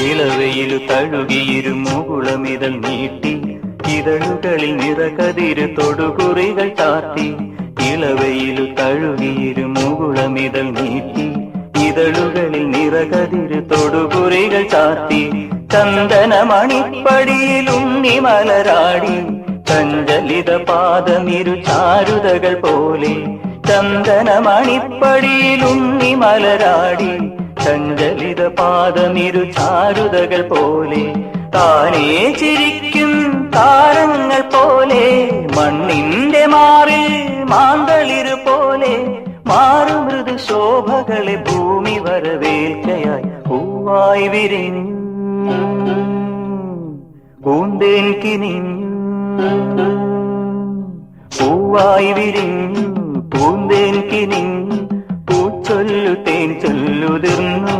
ഇളവയിലു തഴുകിയിരു മുകുളമിതൾ നീട്ടി ഇതളുകളിൽ നിറകതിര് തൊടുകുറികൾ ചാർത്തി ഇളവയിലു തഴുകിയിരു മുകുളമിതൾ നീട്ടി ഇതളുകളിൽ നിറകതിര് തൊടുകുറികൾ ചാർത്തി ചന്ദനമണിപ്പടിയിൽ ഉണ്ണിമലരാടി ചഞ്ചലിത പാദമിരു ചാരുതകൾ പോലെ ചന്ദനമണിപ്പടിയിൽ ഉണ്ണിമലരാടി ചഞ്ചലിത പാദമിരു ചാരുതകൾ പോലെ താനേ ചിരിക്കും താരങ്ങൾ പോലെ മണ്ണിന്റെ മാറിൽ മാന്തളിരു പോലെ മാറുമൃദു ശോഭകളെ ഭൂമി വരവേൽക്കയായി പൂവായി വിരിഞ്ഞു പൂന്തേൻ കിനിഞ്ഞു പൂവായി വിരിഞ്ഞു പൂന്തേൻ കിനിഞ്ഞു പൂച്ചൊല്ലു തേൻ ചൊല്ലുതിർന്നു